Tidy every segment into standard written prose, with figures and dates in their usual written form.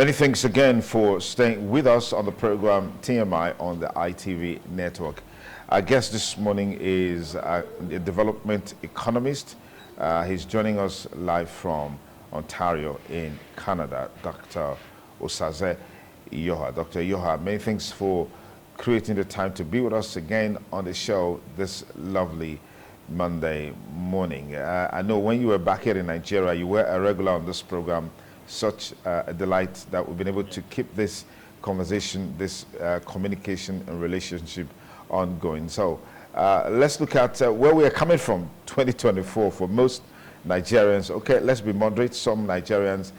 Many thanks again for staying with us on the program TMI on the ITV network. Our guest this morning is a development economist. He's joining us live from Ontario in Canada, Dr. Osaze Iyoha. Dr. Iyoha, many thanks for creating the time to be with us again on the show this lovely Monday morning. I know when you were back here in Nigeria, you were a regular on this program. Such a delight that we've been able to keep this conversation, this communication and relationship ongoing. So let's look at where we are coming from 2024 for most Nigerians. Okay, let's be moderate. Some Nigerians,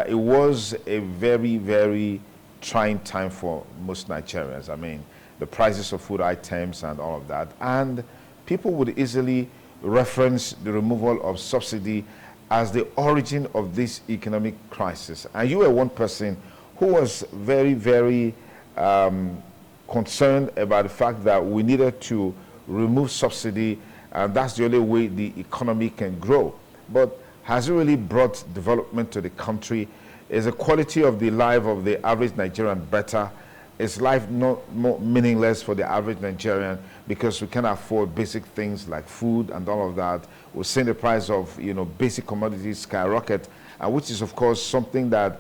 it was a very, very trying time for most Nigerians. I mean, the prices of food items and all of that. And people would easily reference the removal of subsidy as the origin of this economic crisis. And you were one person who was very, very concerned about the fact that we needed to remove subsidy, and that's the only way the economy can grow. But has it really brought development to the country? Is the quality of the life of the average Nigerian better? Is life not more meaningless for the average Nigerian because we can't afford basic things like food and all of that? We're seeing the price of basic commodities skyrocket, which is of course something that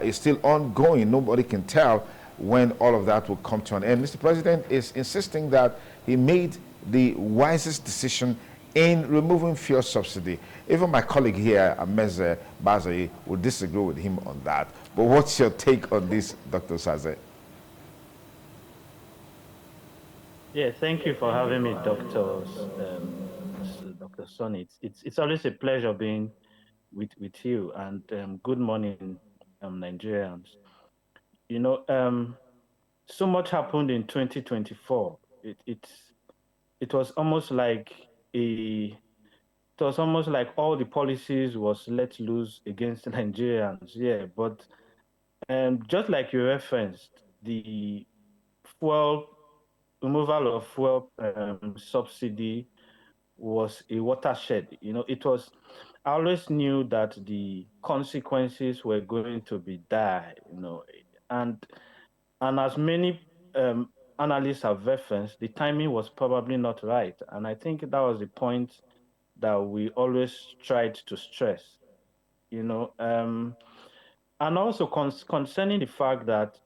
is still ongoing. Nobody can tell when all of that will come to an end. Mr. President is insisting that he made the wisest decision in removing fuel subsidy. Even my colleague here, Ameze Bazai, will disagree with him on that. But what's your take on this, Dr. Saze? Yeah, thank you for having me, Dr. Sonny. It's always a pleasure being with you, and good morning, Nigerians. You know, so much happened in 2024. It was almost like a it was almost like all the policies was let loose against Nigerians. Yeah, but just like you referenced, the fuel removal of fuel subsidy was a watershed. It was, I always knew that the consequences were going to be dire, and and as many analysts have referenced, the timing was probably not right. And I think that was the point that we always tried to stress, you know. And also concerning the fact that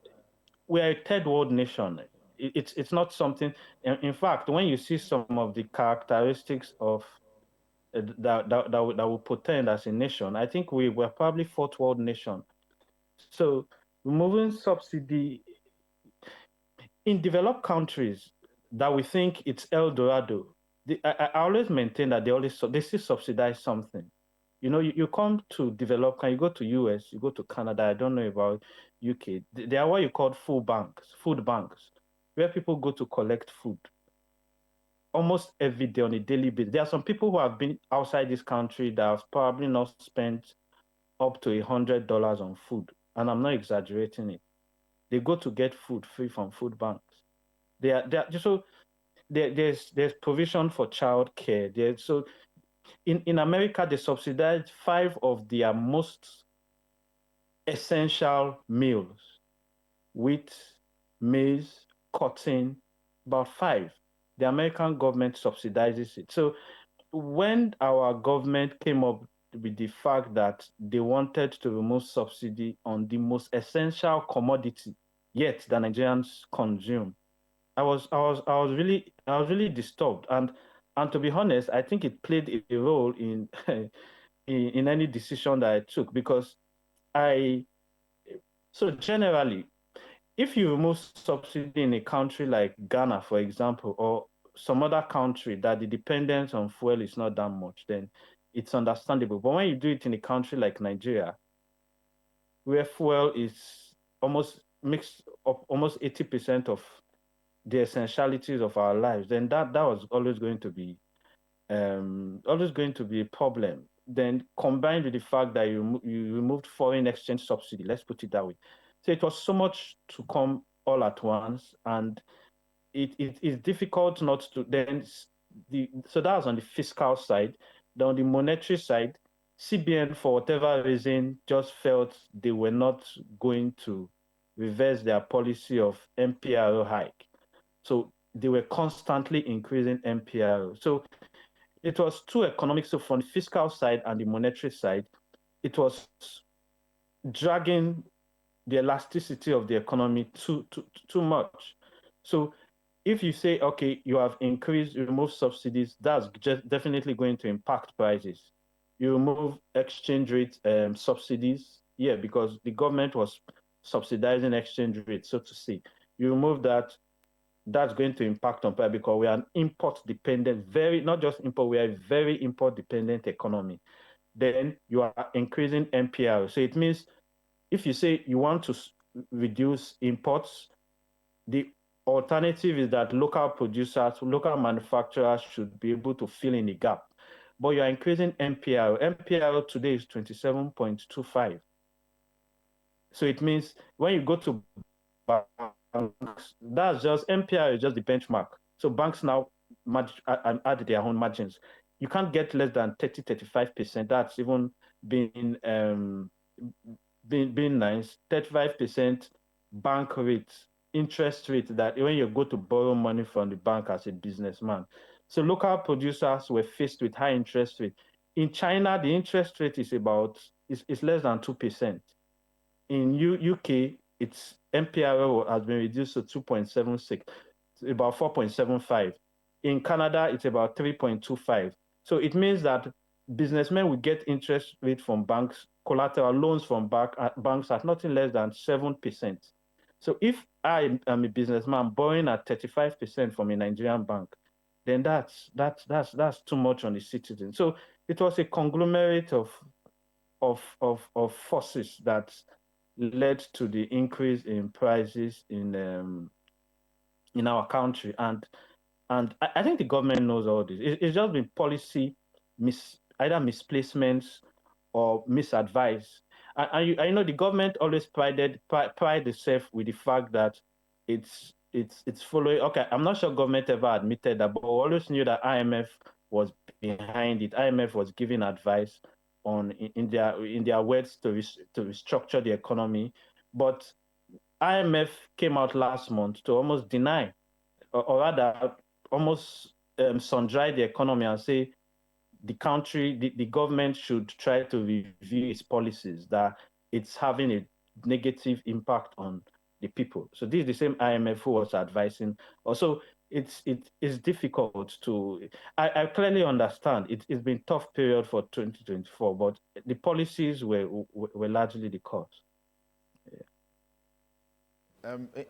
we are a third world nation. It's not something. In fact, when you see some of the characteristics of that will portend as a nation, I think we were probably fourth world nation. So removing subsidy in developed countries that we think it's El Dorado, I always maintain that they still subsidize something. You come to develop, can you go to US, you go to Canada, I don't know about UK. They are what you call food banks, where people go to collect food almost every day on a daily basis. There are some people who have been outside this country that have probably not spent up to $100 on food. And I'm not exaggerating it. They go to get food free from food banks. So there's provision for child care. So in America, they subsidize five of their most essential meals: wheat, maize, cotton, about five. The American government subsidizes it. So when our government came up with the fact that they wanted to remove subsidy on the most essential commodity yet the Nigerians consume, I was really disturbed. And to be honest, I think it played a role in in any decision that I took, because I so generally, if you remove subsidy in a country like Ghana, for example, or some other country that the dependence on fuel is not that much, then it's understandable. But when you do it in a country like Nigeria, where fuel is almost makes up almost 80% of the essentialities of our lives, then that was always going to be a problem. Then combined with the fact that you removed foreign exchange subsidy, let's put it that way. So it was so much to come all at once, and it is difficult not to then so that was on the fiscal side. Then on the monetary side, CBN, for whatever reason, just felt they were not going to reverse their policy of MPRO hike. So they were constantly increasing MPRO. So it was two economic, so from the fiscal side and the monetary side, it was dragging the elasticity of the economy too much. So if you say, okay, you have increased, you remove subsidies, that's just definitely going to impact prices. You remove exchange rate subsidies, yeah, because the government was subsidizing exchange rate, so to say. You remove that, that's going to impact on price because we are an import dependent, very not just import, we are a very import dependent economy. Then you are increasing NPR. So it means if you say you want to reduce imports, the alternative is that local producers, local manufacturers should be able to fill in the gap. But you are increasing MPR. MPR today is 27.25. So it means when you go to banks, that's just MPR is just the benchmark. So banks now add their own margins. You can't get less than 30, 35%. That's even being being nice. 35% bank rate, interest rate that when you go to borrow money from the bank as a businessman. So local producers were faced with high interest rate. In China, the interest rate is less than 2%. In UK, its MPRO has been reduced to 2.76, about 4.75. In Canada, it's about 3.25. So it means that businessmen will get interest rate from banks, collateral loans from banks at nothing less than 7%. So if I am a businessman borrowing at 35% from a Nigerian bank, then that's too much on the citizen. So it was a conglomerate of forces that led to the increase in prices in our country. And I think the government knows all this. It's just been policy either misplacements or misadvice. I know the government always pride itself with the fact that it's following. Okay, I'm not sure government ever admitted that, but we always knew that IMF was behind it. IMF was giving advice on in their words to restructure the economy, but IMF came out last month to almost deny, or rather, almost sun-dry the economy and say the government should try to review its policies, that it's having a negative impact on the people. So this is the same IMF who was advising. Also, it's difficult to. I clearly understand it's been tough period for 2024, but the policies were largely the cause.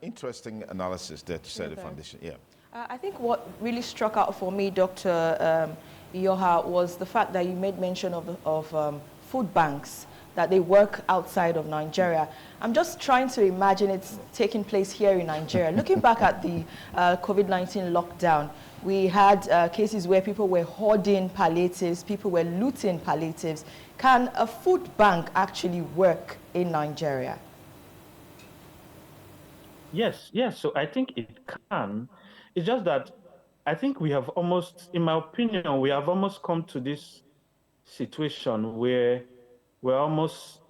Interesting analysis there to set the Okay. foundation. Yeah. I think what really struck out for me, Dr. Iyoha, was the fact that you made mention of food banks, that they work outside of Nigeria. I'm just trying to imagine it's taking place here in Nigeria. Looking back at the COVID-19 lockdown, we had cases where people were hoarding palliatives, people were looting palliatives. Can a food bank actually work in Nigeria? Yes. So I think it can. It's just that I think we have almost, in my opinion, we have almost come to this situation where we're almost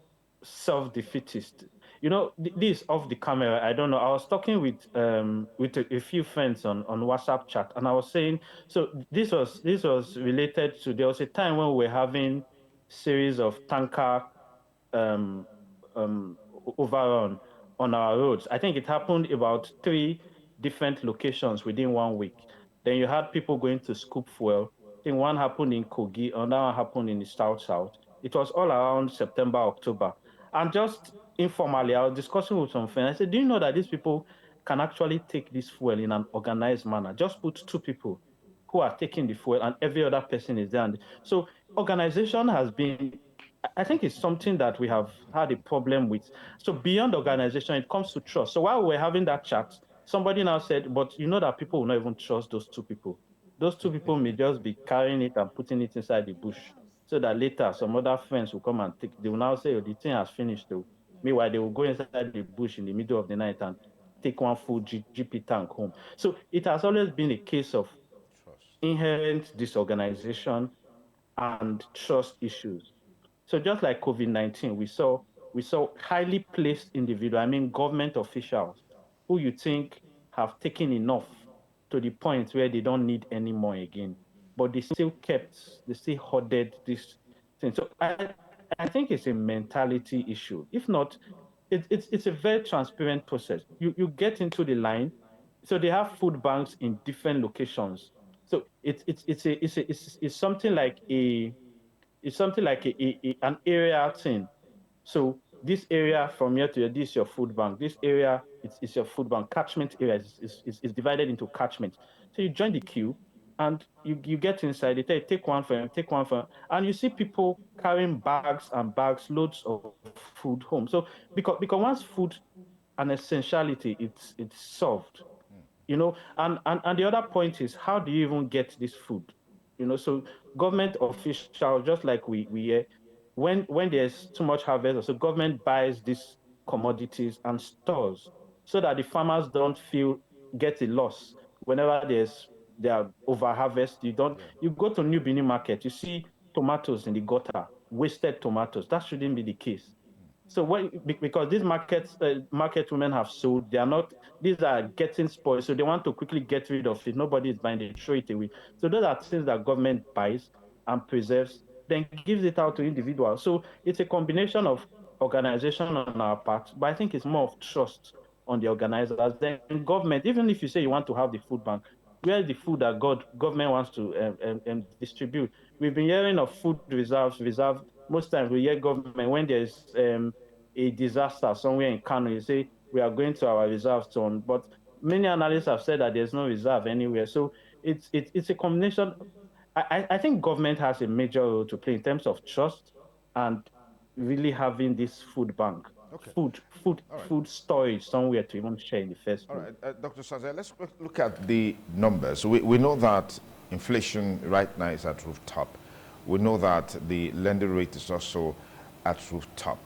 self-defeatist. You know, this off the camera, I don't know. I was talking with a few friends on WhatsApp chat, and I was saying, so this was related to, there was a time when we were having series of tanker um, overrun on our roads. I think it happened about three different locations within 1 week. Then you had people going to scoop fuel. I think one happened in Kogi, another one happened in the South. It was all around September, October. And just informally, I was discussing with some friends. I said, do you know that these people can actually take this fuel in an organized manner? Just put two people who are taking the fuel and every other person is there. And so organization has been, I think it's something that we have had a problem with. So beyond organization, it comes to trust. So while we're having that chat, somebody now said, but you know that people will not even trust those two people. Those two people may just be carrying it and putting it inside the bush so that later some other friends will come and take, they will now say, oh, the thing has finished though. Meanwhile, they will go inside the bush in the middle of the night and take one full GP tank home. So it has always been a case of Trust. inherent disorganization and trust issues. So just like COVID-19, we saw highly placed individuals, I mean government officials, who you think have taken enough to the point where they don't need any more again, but they still hoarded this thing. So I think it's a mentality issue. If not, it's a very transparent process. You get into the line, so they have food banks in different locations. So it's something like an area thing. So this area from here to here, this is your food bank. This area is your food bank. Catchment area is divided into catchments. So you join the queue and you get inside. They tell you, take one for him, take one for him. And you see people carrying bags and bags, loads of food home. So because once food an essentiality, it's solved, and the other point is, how do you even get this food? So government officials, just like we when there's too much harvest, so government buys these commodities and stores so that the farmers don't feel get a loss whenever there are over harvest. Yeah. You go to New Benin market, you see tomatoes in the gutter, wasted tomatoes. That shouldn't be the case. So because these market women have sold, they are not. These are getting spoiled, so they want to quickly get rid of it. Nobody is buying; they throw it away. So those are things that government buys and preserves, then gives it out to individuals. So it's a combination of organization on our part, but I think it's more of trust on the organizers. Then government, even if you say you want to have the food bank, where's the food that government wants to distribute? We've been hearing of food reserve. Most times we hear government when there's a disaster somewhere in Kano, you say we are going to our reserve zone. But many analysts have said that there's no reserve anywhere. So it's a combination. I think government has a major role to play in terms of trust and really having this food bank, Okay. All right. food storage somewhere to even share in the first All place. right, Dr. Saze, let's look at the numbers. We know that inflation right now is at rooftop. We know that the lending rate is also at rooftop.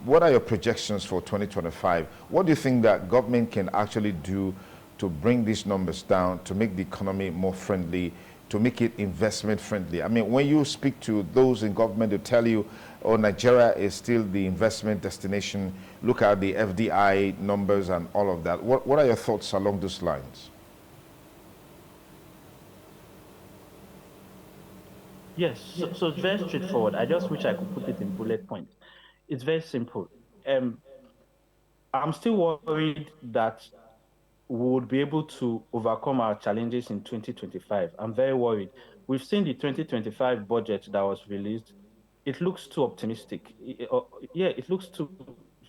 What are your projections for 2025? What do you think that government can actually do to bring these numbers down, to make the economy more friendly, to make it investment friendly? I mean, when you speak to those in government, they tell you, oh, Nigeria is still the investment destination. Look at the FDI numbers and all of that. What are your thoughts along those lines? Yes, so it's very straightforward. I just wish I could put it in bullet points. It's very simple. Um, I'm still worried that we would be able to overcome our challenges in 2025. I'm very worried. We've seen the 2025 budget that was released. It looks too optimistic. Yeah,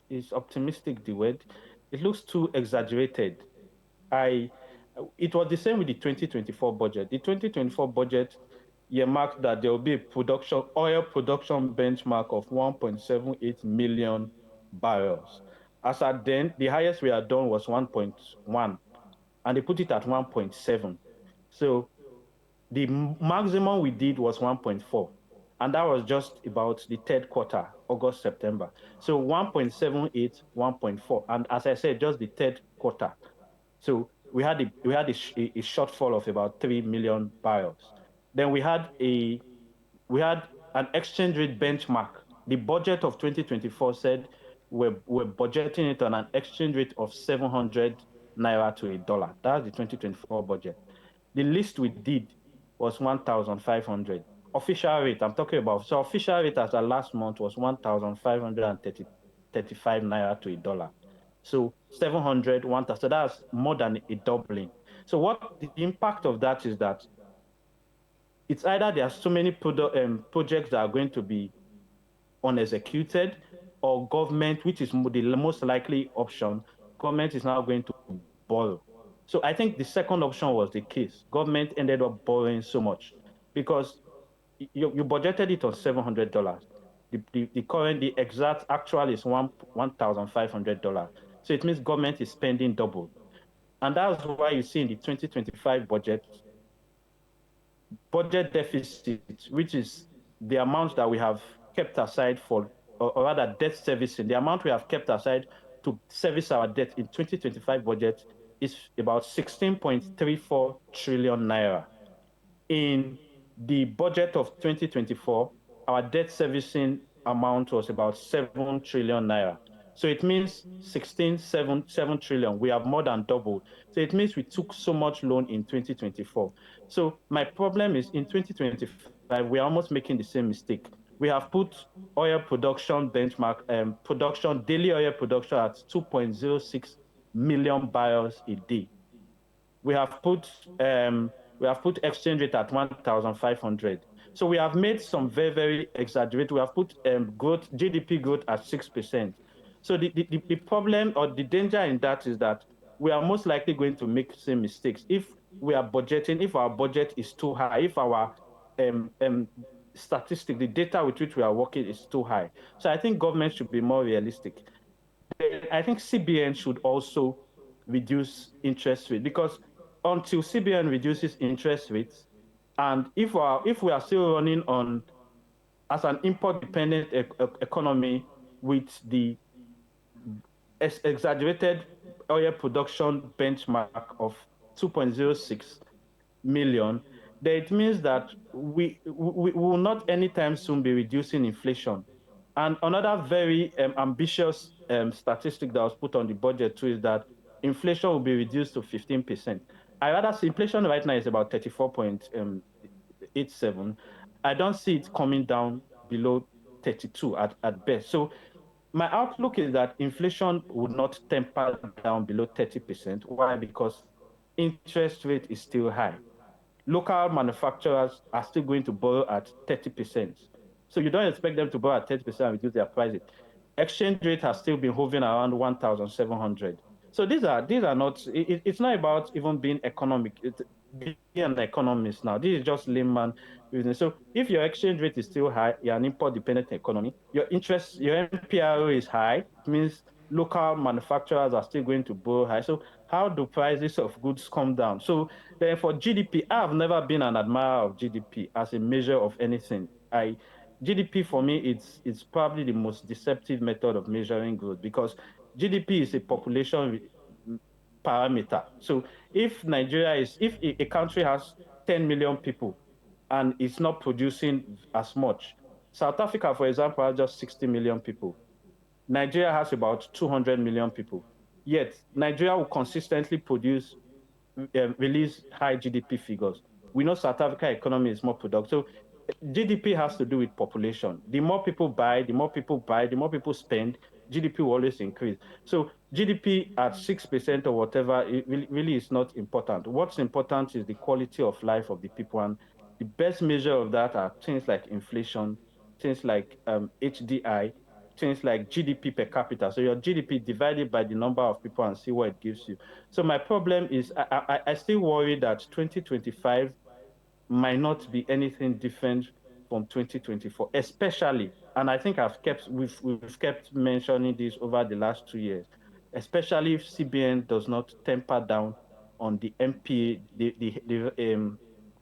it's optimistic, the word. It looks too exaggerated. I, it was the same with the 2024 budget. The 2024 budget earmarked that there will be a oil production benchmark of 1.78 million barrels. As at then, the highest we had done was 1.1, and they put it at 1.7. So the maximum we did was 1.4, and that was just about the third quarter, August, September. So 1.78, 1.4, and as I said, just the third quarter. So we had a shortfall of about 3 million barrels. Then we had an exchange rate benchmark. The budget of 2024 said we're budgeting it on an exchange rate of 700 naira to a dollar. That's the 2024 budget. The least we did was 1,500. Official rate, I'm talking about. So official rate as of last month was 1,535 naira to a dollar. So 700, 1,000. So that's more than a doubling. So what the impact of that is that it's either there are so many projects that are going to be unexecuted, or government, which is the most likely option, government is now going to borrow. So I think the second option was the case. Government ended up borrowing so much because you budgeted it on $700. The exact actual is $1,500. So it means government is spending double. And that's why you see in the 2025 budget deficit, which is the amount that we have kept aside for, or rather debt servicing, the amount we have kept aside to service our debt in 2025 budget is about 16.34 trillion naira. In the budget of 2024, our debt servicing amount was about 7 trillion naira. So it means 7 trillion. We have more than doubled. So it means we took so much loan in 2024. So my problem is in 2025, we are almost making the same mistake. We have put oil production benchmark, daily oil production at 2.06 million barrels a day. We have put exchange rate at 1,500. So we have made some very, very exaggerated. We have put GDP growth at 6%. So the problem or the danger in that is that we are most likely going to make same mistakes if we are budgeting, if our budget is too high, if our statistic, the data with which we are working is too high. So I think government should be more realistic. I think CBN should also reduce interest rate because until CBN reduces interest rates, and if we are still running on as an import-dependent economy with the exaggerated oil production benchmark of 2.06 million, then it means that we will not anytime soon be reducing inflation. And another very ambitious statistic that was put on the budget too is that inflation will be reduced to 15%. I rather see inflation right now is about 34.87. I don't see it coming down below 32 at best. So my outlook is that inflation would not temper down below 30%. Why? Because interest rate is still high. Local manufacturers are still going to borrow at 30%. So you don't expect them to borrow at 30% and reduce their prices. Exchange rate has still been hovering around 1,700. So these are not. It's not about even being economic. Being an economist now. This is just layman business. So if your exchange rate is still high, you're an import-dependent economy. Your MPRO is high. It means local manufacturers are still going to borrow high. So how do prices of goods come down? So then for GDP, I've never been an admirer of GDP as a measure of anything. GDP for me, it's probably the most deceptive method of measuring growth because GDP is a population parameter. So if a country has 10 million people and it's not producing as much, South Africa, for example, has just 60 million people. Nigeria has about 200 million people. Yet Nigeria will consistently release high GDP figures. We know South Africa economy is more productive. So GDP has to do with population. The more people buy, the more people buy, the more people spend, GDP will always increase. So GDP at 6% or whatever, it really is not important. What's important is the quality of life of the people. And the best measure of that are things like inflation, things like HDI, things like GDP per capita. So your GDP divided by the number of people and see what it gives you. So my problem is I still worry that 2025 might not be anything different from 2024, especially, and I think we've kept mentioning this over the last 2 years, especially if CBN does not temper down on the MPA, the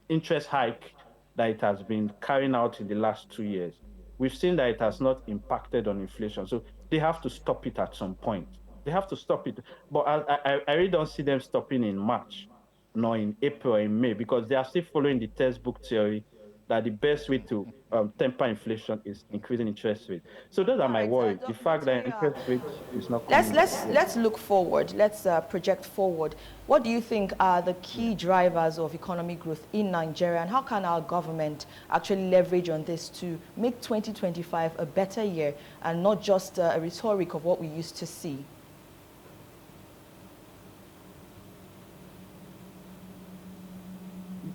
interest hike that it has been carrying out in the last 2 years. We've seen that it has not impacted on inflation, so they have to stop it at some point. They have to stop it, but I really don't see them stopping in March nor in April or in May because they are still following the textbook theory that the best way to temper inflation is increasing interest rate. So those are All my right, worries. The fact Dr. that Yoha, interest rate is not let's coming down. let's Yes. let's look forward. Let's project forward. What do you think are the key drivers of economic growth in Nigeria, and how can our government actually leverage on this to make 2025 a better year and not just a rhetoric of what we used to see?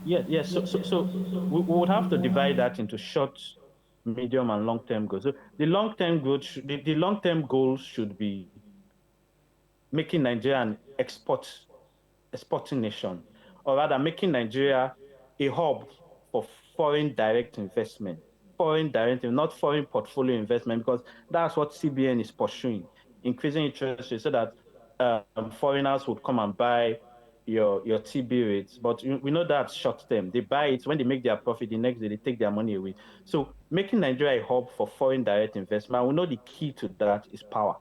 Yes. So we would have to divide that into short, medium, and long-term goals. So the long-term goals should be making Nigeria an exporting nation, or rather making Nigeria a hub for foreign direct investment, not foreign portfolio investment, because that's what CBN is pursuing, increasing interest rates so that foreigners would come and buy your TB rates. But we know that's short term. They buy it when they make their profit, the next day they take their money away. So making Nigeria a hub for foreign direct investment, we know the key to that is power.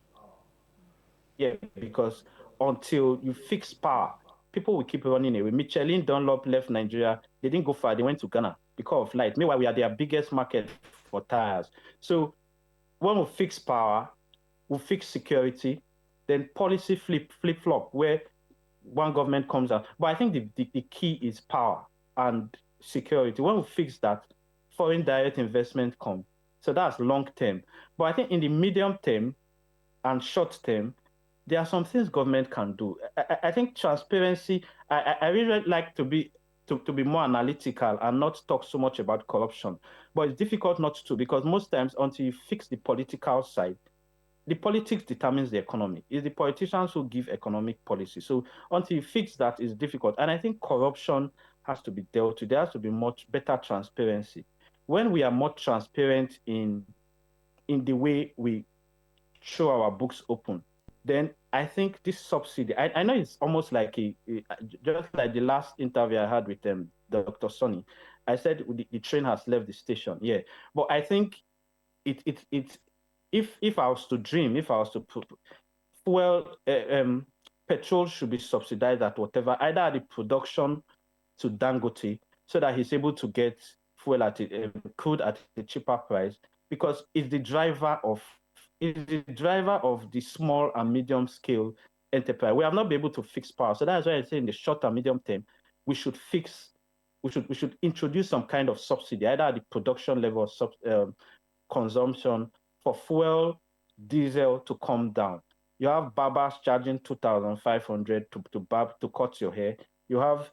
Yeah, because until you fix power, people will keep running away. Michelin Dunlop left Nigeria. They didn't go far. They went to Ghana because of light. Meanwhile, we are their biggest market for tires. So when we fix power, we fix security, then policy flip-flop, where one government comes out. But I think the key is power and security. When we fix that, foreign direct investment come. So that's long term. But I think in the medium term and short term, there are some things government can do. I think transparency, I really like to be more analytical and not talk so much about corruption. But it's difficult not to, because most times until you fix the political side, the politics determines the economy. It's the politicians who give economic policy. So until you fix that, it's difficult. And I think corruption has to be dealt with. There has to be much better transparency. When we are more transparent in the way we show our books open, then I think this subsidy, I know it's almost like just like the last interview I had with Dr. Sonny, I said the train has left the station. Yeah. But I think if I was to dream, if I was to put fuel, petrol should be subsidized at whatever, either at the production to Dangote, so that he's able to get fuel at crude at a cheaper price, because it's the driver of the small and medium scale enterprise. We have not been able to fix power, so that's why I say in the short and medium term, we should introduce some kind of subsidy, either at the production level of consumption, for fuel, diesel to come down. You have barbers charging 2,500 to cut your hair. You have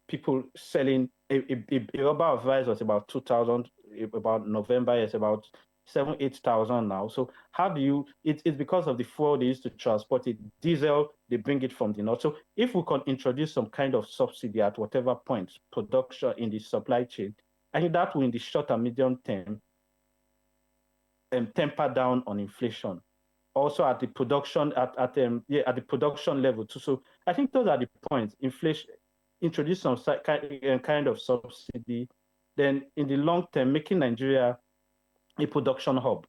people selling a rubber of rice was about 2,000. About November, it's about 7,000-8,000 now. So how do you? It's because of the fuel they used to transport it. Diesel, they bring it from the north. So if we can introduce some kind of subsidy at whatever point production in the supply chain, I think that will, in the short and medium term, temper down on inflation. Also at the production at the production level too. So I think those are the points. Inflation, introduce some kind of subsidy. Then in the long term, making Nigeria a production hub.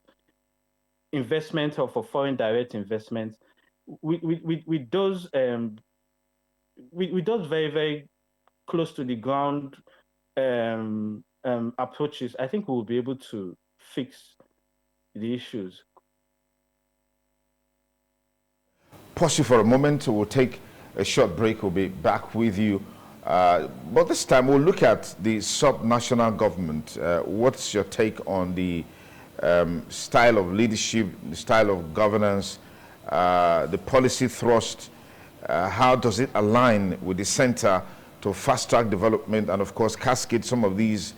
Investment for foreign direct investment. With those very, very close to the ground approaches, I think we'll be able to fix the issues. Pause you for a moment. We'll take a short break. We'll be back with you. But this time we'll look at the sub-national government. What's your take on the style of leadership, the style of governance, the policy thrust? How does it align with the center to fast-track development and, of course, cascade some of these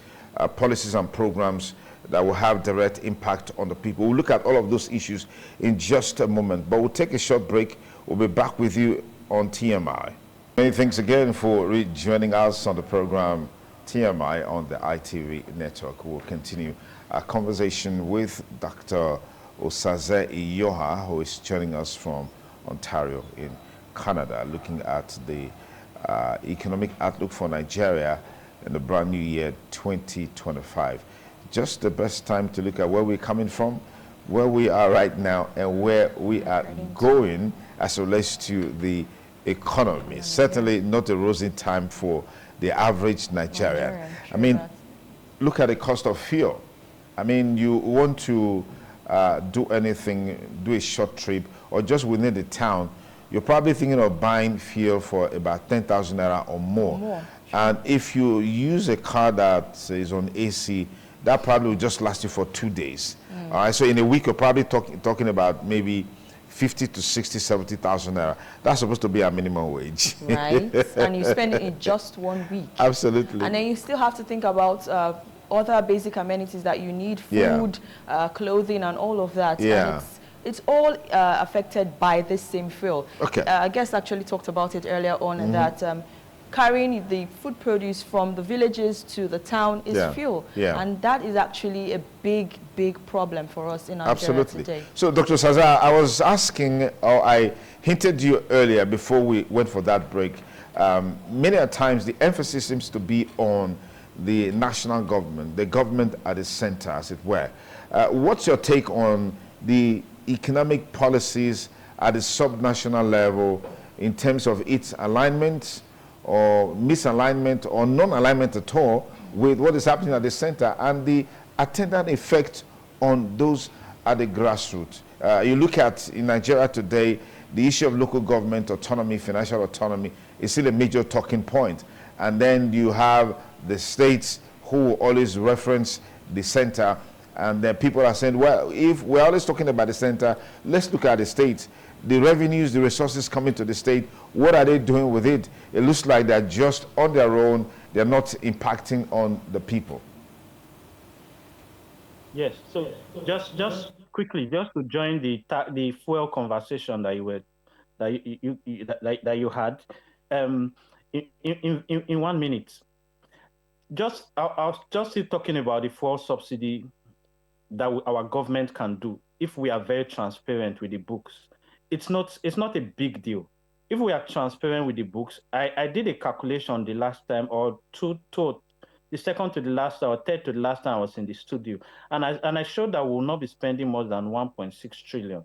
policies and programs that will have direct impact on the people? We'll look at all of those issues in just a moment, but we'll take a short break. We'll be back with you on TMI. Many thanks again for joining us on the program TMI on the ITV network. We'll continue our conversation with Dr. Osaze Iyoha, who is joining us from Ontario in Canada, looking at the economic outlook for Nigeria in the brand new year 2025. Just the best time to look at where we're coming from, where we are right now, and where we are going as it relates to the economy. Certainly not a rosy time for the average Nigerian. I mean, look at the cost of fuel. I mean, you want to do anything, do a short trip, or just within the town, you're probably thinking of buying fuel for about 10,000 naira or more. And if you use a car that is on AC, that probably will just last you for 2 days. All right, so in a week, you're probably talking about maybe 50 to 60, 70,000 naira. That's supposed to be our minimum wage. Right, and you spend it in just 1 week. Absolutely. And then you still have to think about other basic amenities that you need, food, clothing, and all of that. Yeah. And it's all affected by this same fuel. Okay. I guess actually talked about it earlier on, and that carrying the food produce from the villages to the town is fuel. Yeah. And that is actually a big, big problem for us in Nigeria today. So, Dr. Saza, I was asking, or I hinted to you earlier before we went for that break, many a times the emphasis seems to be on the national government, the government at the center, as it were. What's your take on the economic policies at the subnational level in terms of its alignment or misalignment or non-alignment at all with what is happening at the center and the attendant effect on those at the grassroots. You look at in Nigeria today, the issue of local government autonomy, financial autonomy, is still a major talking point. And then you have the states who always reference the center, and then people are saying, well, if we're always talking about the center, let's look at the states. The revenues, the resources coming to the state, what are they doing with it? It looks like they're just on their own, they're not impacting on the people. Yes. So just quickly, just to join the fuel conversation that you were that you had, um, in 1 minute, I'll just keep talking about the fuel subsidy that our government can do if we are very transparent with the books. It's not a big deal. If we are transparent with the books, I did a calculation the last time, or the second to the last or third to the last time I was in the studio, and I showed that we will not be spending more than 1.6 trillion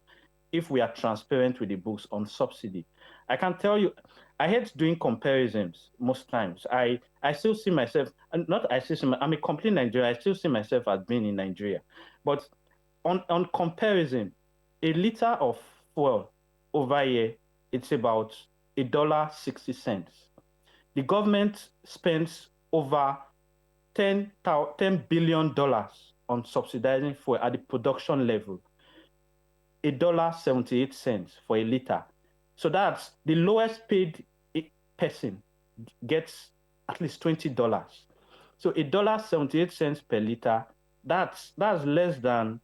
if we are transparent with the books on subsidy. I can tell you, I hate doing comparisons most times. I still see myself, and not I still see I'm a complete Nigerian. I still see myself as being in Nigeria. But on comparison, a liter of fuel over here, it's about $1.60. The government spends over $10 billion on subsidizing fuel at the production level. $1.78 for a liter. So that's the lowest paid person gets at least $20. So $1.78 per liter, that's less than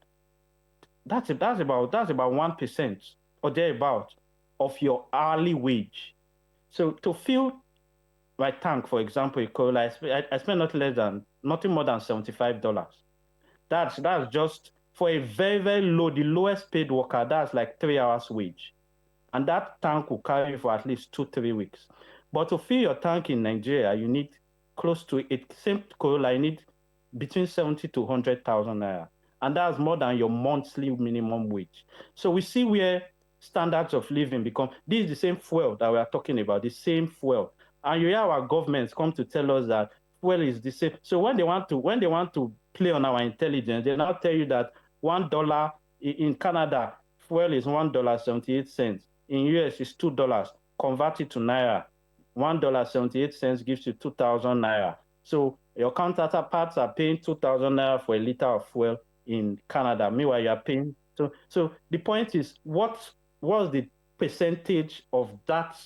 that's about 1% or thereabout of your hourly wage. So to fill my tank, for example, I spend nothing more than $75. That's just for a very, very low, the lowest paid worker, that's like 3 hours wage. And that tank will carry you for at least 2-3 weeks. But to fill your tank in Nigeria, you need close to it. Same Corolla, you need between 70 to 100,000 naira. And that's more than your monthly minimum wage. So we see where standards of living become. This is the same fuel that we are talking about, the same fuel. And you hear our governments come to tell us that fuel is the same. So when they want to play on our intelligence, they now tell you that $1 in Canada, fuel is $1.78. In US, it's $2. Convert it to naira. $1.78 gives you 2,000 naira. So your counterparts are paying 2,000 naira for a liter of fuel in Canada. Meanwhile, you are paying. So the point is, what was the percentage of that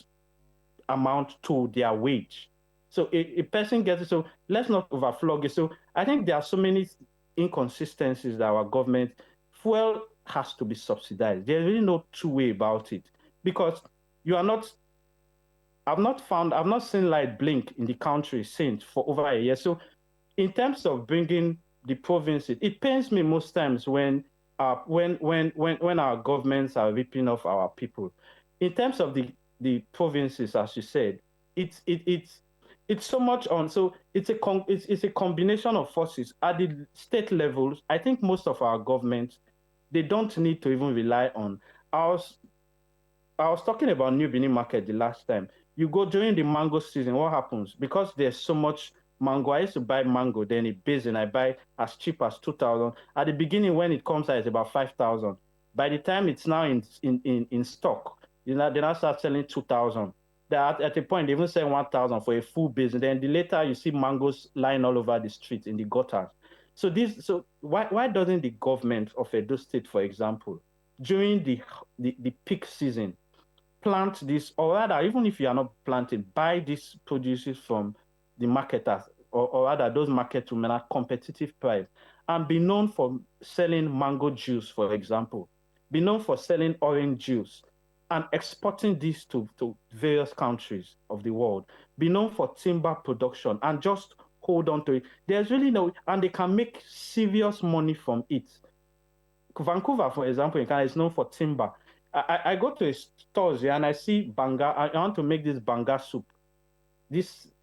amount to their wage? So a person gets it. So let's not overflog it. So I think there are so many inconsistencies that our government, fuel has to be subsidized. There's really no two way about it, because you are not, I've not seen light blink in the country since for over a year. So in terms of bringing the provinces, it pains me most times when our governments are ripping off our people. In terms of the provinces, as you said, it's so much on. So it's a combination of forces at the state levels. I think most of our governments, they don't need to even rely on. I was talking about New Benin Market the last time. You go during the mango season, what happens? Because there's so much mango, I used to buy mango, then in basin, I buy as cheap as 2,000. At the beginning, when it comes out, it's about 5,000. By the time it's now in stock, they now start selling 2,000. At a point, they even sell 1,000 for a full basin. Then later, you see mangoes lying all over the street in the gutters. So why doesn't the government of Edo State, for example, during the peak season, plant this, or rather, even if you are not planting, buy these produces from the marketers, or rather those market women at competitive price, and be known for selling mango juice, for example, be known for selling orange juice and exporting this to various countries of the world, be known for timber production, and just hold on to it. There's really no, and they can make serious money from it. Vancouver, for example, in Canada, is known for timber. I go to a stores here and I see banga. I want to make this banga soup.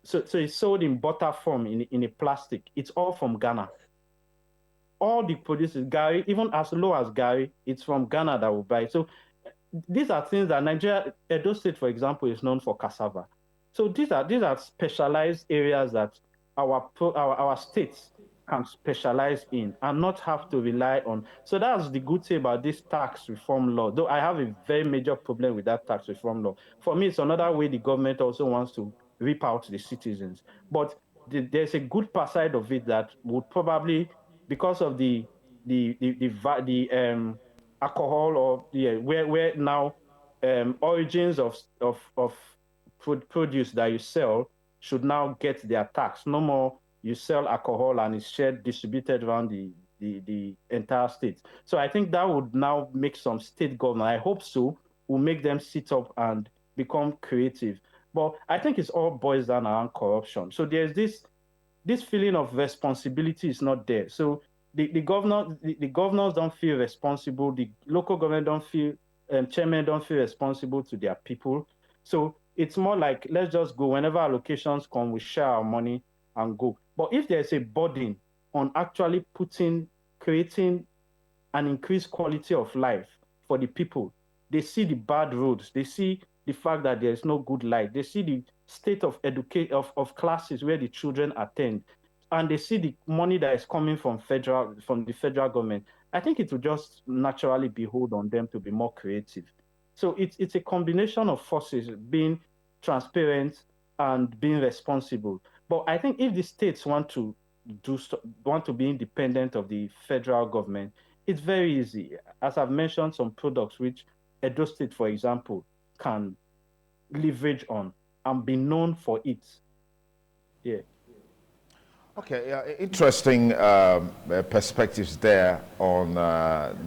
So it's sold in butter form in a plastic. It's all from Ghana. All the produces, Gary, even as low as Gary, it's from Ghana that will buy. So these are things that Nigeria, Edo State, for example, is known for cassava. So these are specialized areas that our states can specialize in and not have to rely on. So that's the good thing about this tax reform law. Though I have a very major problem with that tax reform law. For me, it's another way the government also wants to rip out the citizens. But there's a good side of it that would probably, because of the alcohol, or where now origins of food produce that you sell should now get their tax. No more you sell alcohol and it's shared, distributed around the entire state. So I think that would now make some state government, I hope so, will make them sit up and become creative. But I think it's all boils down around corruption. So there's this feeling of responsibility is not there. So the governors don't feel responsible. The local government don't feel, chairmen don't feel responsible to their people. So it's more like, let's just go. Whenever allocations come, we share our money and go. But if there's a burden on actually creating an increased quality of life for the people, they see the bad roads, they see the fact that there's no good light, they see the state of education of classes where the children attend, and they see the money that is coming from the federal government. I think it will just naturally behold on them to be more creative. So it's a combination of forces, being transparent and being responsible. But I think if the states want to be independent of the federal government, it's very easy. As I've mentioned, some products which Edo State, for example, can leverage on and be known for it. Yeah. Okay, yeah, interesting perspectives there on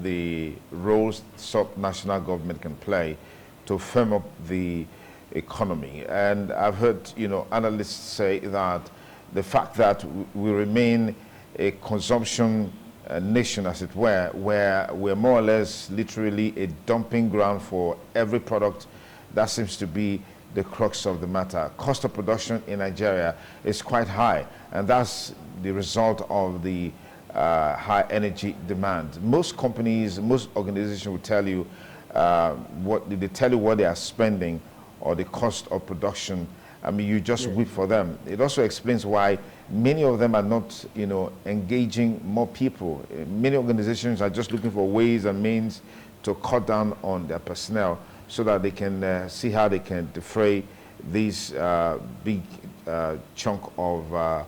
the roles sub-national government can play to firm up the economy. And I've heard, analysts say that the fact that we remain a consumption nation, as it were, where we're more or less literally a dumping ground for every product, that seems to be the crux of the matter. Cost of production in Nigeria is quite high, and that's the result of the high energy demand. Most companies, most organizations will tell you what they are spending or the cost of production. I mean, you just weep for them. It also explains why many of them are not, engaging more people. Many organizations are just looking for ways and means to cut down on their personnel so that they can see how they can defray these big chunk of,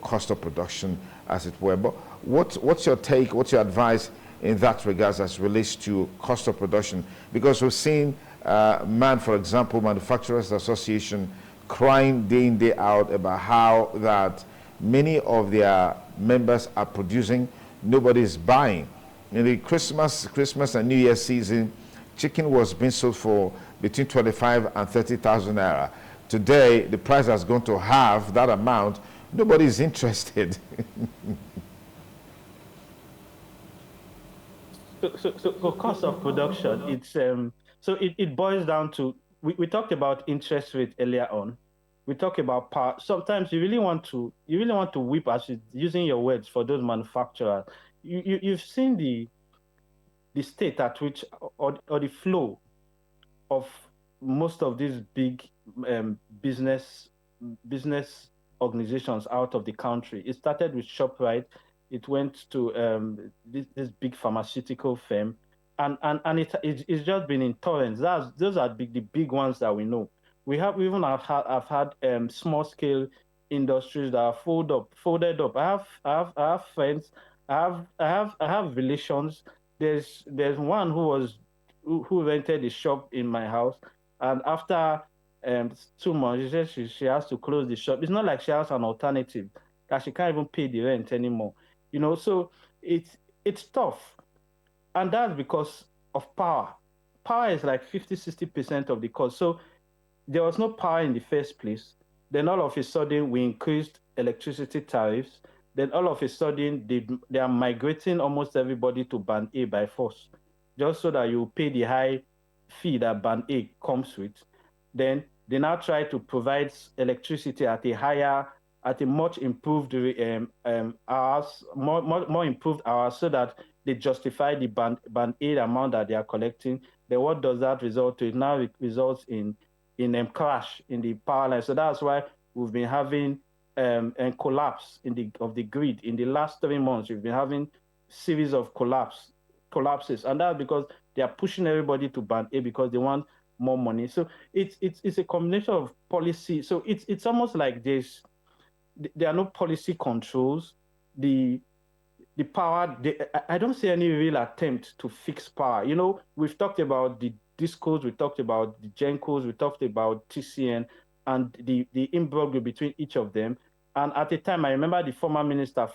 cost of production, as it were. But what's your take, what's your advice in that regards as relates to cost of production? Because we've seen for example, Manufacturers Association crying day in, day out about how that many of their members are producing, nobody's buying. In the Christmas and New Year season, chicken was being sold for between 25 and 30,000 naira. Today, the price has gone to half that amount. Nobody is interested. So cost of production, it's so it boils down to, we talked about interest rate earlier on. We talk about power. Sometimes you really want to whip, as using your words, for those manufacturers. You've seen the state at which, or the flow of most of these big business organizations out of the country. It started with ShopRite. It went to this big pharmaceutical firm, and it's just been in torrents. Those are the big ones that we know. We even have had small scale industries that are folded up. I have friends. I have relations. There's one who rented a shop in my house, and after 2 months, she said she has to close the shop. It's not like she has an alternative, that she can't even pay the rent anymore. So it's tough. And that's because of power. Power is like 50-60% of the cost. So there was no power in the first place. Then all of a sudden, we increased electricity tariffs. Then all of a sudden, they are migrating almost everybody to Band A by force, just so that you pay the high fee that Band A comes with. Then they now try to provide electricity at a much improved hours, more improved hours, so that they justify the band A amount that they are collecting. Then what does that result to? It now results in crash in the power line. So that's why we've been having and collapse of the grid in the last 3 months. We've been having series of collapses, and that's because they are pushing everybody to band A because they want more money. So it's a combination of policy. So it's almost like there are no policy controls. The the power, I don't see any real attempt to fix power. We've talked about the discos, we talked about the gencos, we talked about TCN and the imbroglio between each of them. And at the time, I remember the former minister,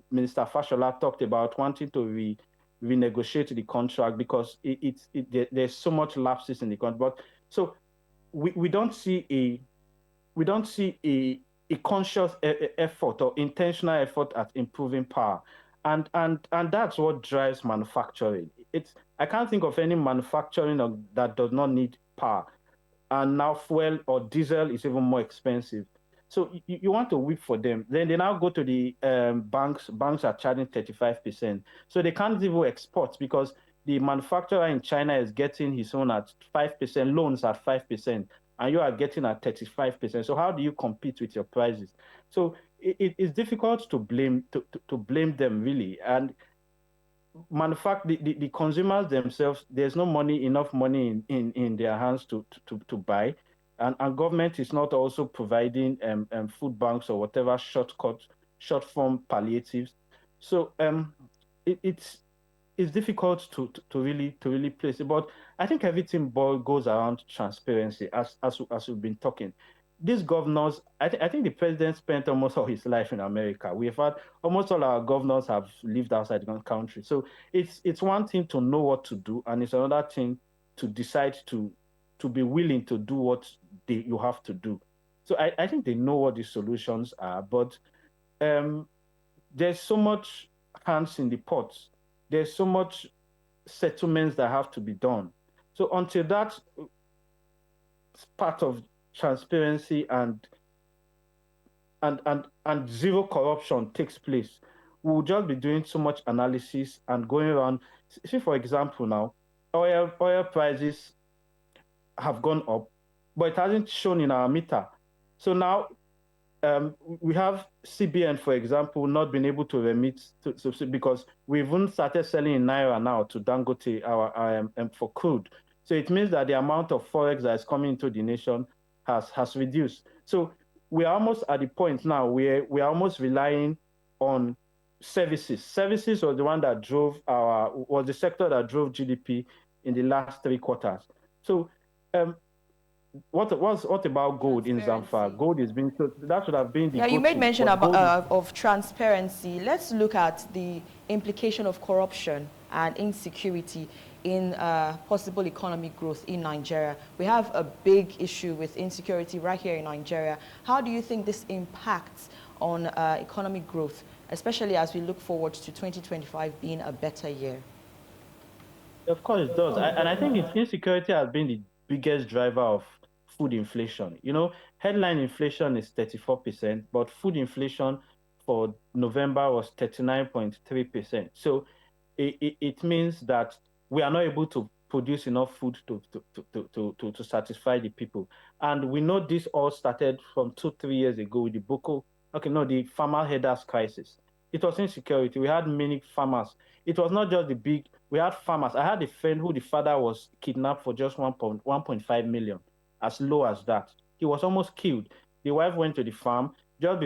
Minister Fashola, talked about wanting to renegotiate the contract because there's so much lapses in the contract. But so we don't see a conscious effort or intentional effort at improving power. And that's what drives manufacturing. I can't think of any manufacturing that does not need power. And now fuel or diesel is even more expensive. So you want to whip for them. Then they now go to the banks. Banks are charging 35%. So they can't even export because the manufacturer in China is getting his own at 5%, loans at 5%, and you are getting at 35%. So how do you compete with your prices? So it's difficult to blame them really. And the consumers themselves, there's no enough money in their hands to buy, and government is not also providing food banks or whatever short form palliatives. So it's difficult to really place it. But I think everything goes around transparency, as we've been talking. These governors, I think the president spent almost all his life in America. We've had almost all our governors have lived outside the country. So it's one thing to know what to do, and it's another thing to decide to be willing to do what you have to do. So I think they know what the solutions are, but um, there's so much hands in the pots. There's so much settlements that have to be done. So until that part of transparency and zero corruption takes place, we'll just be doing so much analysis and going around. See, for example, now oil prices have gone up, but it hasn't shown in our meter. So now we have CBN, for example, not been able to remit because we've even started selling in naira now to Dangote for crude. So it means that the amount of forex that is coming into the nation has reduced. So we are almost at the point now where we are almost relying on services. Services was the one that was the sector that drove GDP in the last 3 quarters. So um, what about gold in Zamfara? Gold is being so that should have been the Yeah, you made go-to, mention but gold is of transparency. Let's look at the implication of corruption and insecurity in possible economic growth in Nigeria. We have a big issue with insecurity right here in Nigeria. How do you think this impacts on economic growth, especially as we look forward to 2025 being a better year? Of course it does. And I think insecurity has been the biggest driver of food inflation. Headline inflation is 34%, but food inflation for November was 39.3%. So it means that we are not able to produce enough food to satisfy the people. And we know this all started from 2, 3 years ago with the farmer headers crisis. It was insecurity. We had many farmers. It was not just the big, we had farmers. I had a friend who the father was kidnapped for just 1.5 million, as low as that. He was almost killed. The wife went to the farm just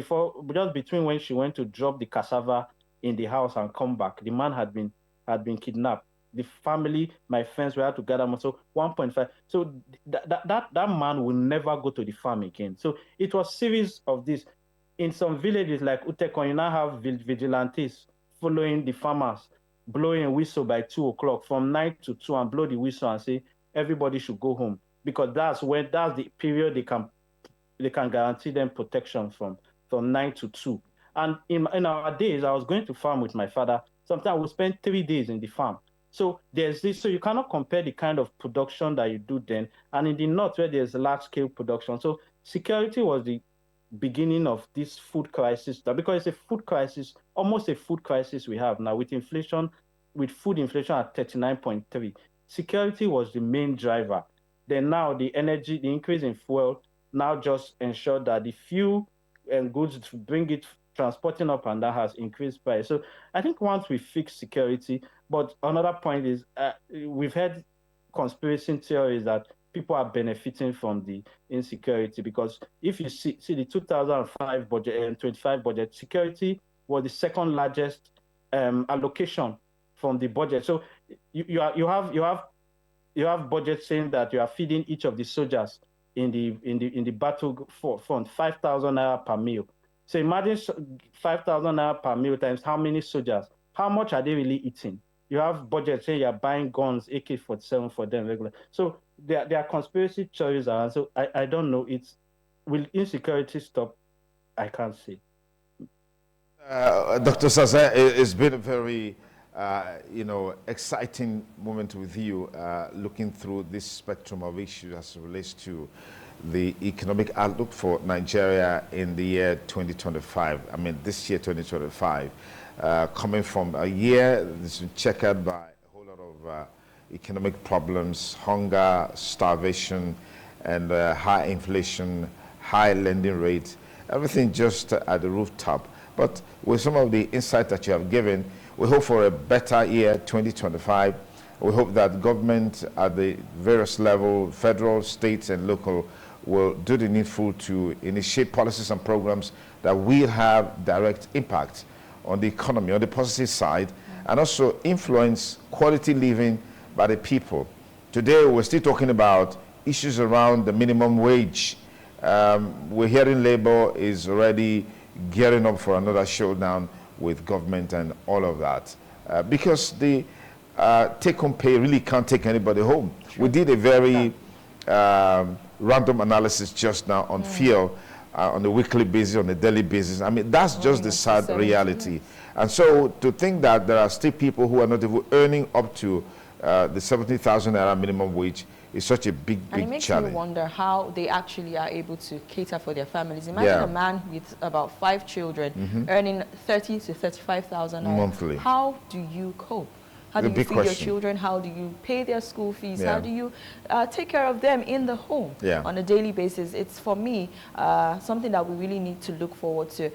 between when she went to drop the cassava in the house and come back. The man had been kidnapped. The family, my friends, we had to gather more. So 1.5. So that man will never go to the farm again. So it was series of this. In some villages like Utekon, you now have vigilantes following the farmers, blowing a whistle by 2 o'clock from 9 to 2 and blow the whistle and say everybody should go home because that's the period they can guarantee them protection from 9 to 2. And in our days, I was going to farm with my father. Sometimes we spend 3 days in the farm. So there's this. So you cannot compare the kind of production that you do then, and in the north where there's large scale production. So security was the beginning of this food crisis, because it's a food crisis, almost a food crisis we have now with inflation, with food inflation at 39.3. Security was the main driver. Then now the increase in fuel now just ensured that the few goods to bring it, transporting up and down has increased price. So I think once we fix security, but another point is we've had conspiracy theories that people are benefiting from the insecurity, because if you see the 2005 budget and 25 budget, security was the second largest allocation from the budget. So you have budget saying that you are feeding each of the soldiers in the battle front 5,000 naira per meal. So imagine 5,000 naira per meal times how many soldiers? How much are they really eating? You have budget saying you're buying guns, AK-47 for them regular. So there are conspiracy theories around. So I don't know. Will insecurity stop? I can't say. Dr. Saze, it's been a very, exciting moment with you, looking through this spectrum of issues as it relates to the economic outlook for Nigeria in the year 2025. I mean, this year, 2025, coming from a year that's been checkered by a whole lot of economic problems, hunger, starvation, and high inflation, high lending rates, everything just at the rooftop. But with some of the insight that you have given, we hope for a better year, 2025. We hope that government at the various levels, federal, states, and local, will do the needful to initiate policies and programs that will have direct impact on the economy, on the positive side, and also influence quality living by the people. Today, we're still talking about issues around the minimum wage. We're hearing Labour is already gearing up for another showdown with government and all of that, because the take-home pay really can't take anybody home. Sure. We did a very random analysis just now on fuel on a weekly basis, on a daily basis. I mean, that's just the sad reality. And so to think that there are still people who are not even earning up to the 70,000 naira minimum wage is such a big challenge. And it makes me wonder how they actually are able to cater for their families. Imagine a man with about 5 children earning 30 to 35,000 monthly. How do you cope? How do you feed your children? How do you pay their school fees? How do you take care of them in the home on a daily basis? It's, for me, something that we really need to look forward to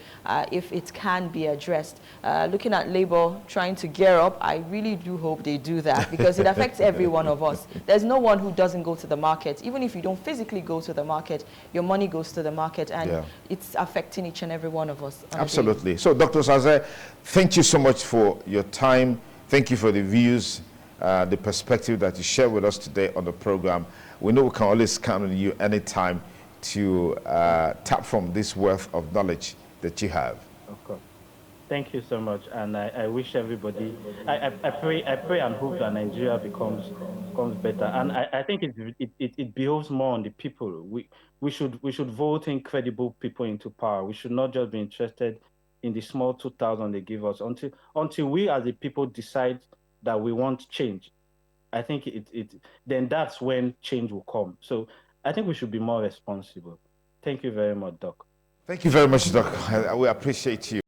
if it can be addressed. Looking at Labour trying to gear up, I really do hope they do that, because it affects every one of us. There's no one who doesn't go to the market. Even if you don't physically go to the market, your money goes to the market, and it's affecting each and every one of us. Absolutely. So, Dr. Saze, thank you so much for your time. Thank you for the views, the perspective that you share with us today on the program. We know we can always count on you anytime to tap from this wealth of knowledge that you have. Of course. Thank you so much, and I wish everybody. I pray and hope that Nigeria becomes better, and I think it behoves more on the people. We should vote incredible people into power. We should not just be interested in the small 2,000 they give us until we as the people decide that we want change. I think then that's when change will come. So I think we should be more responsible. Thank you very much, Doc. Thank you very much, Doc. We appreciate you.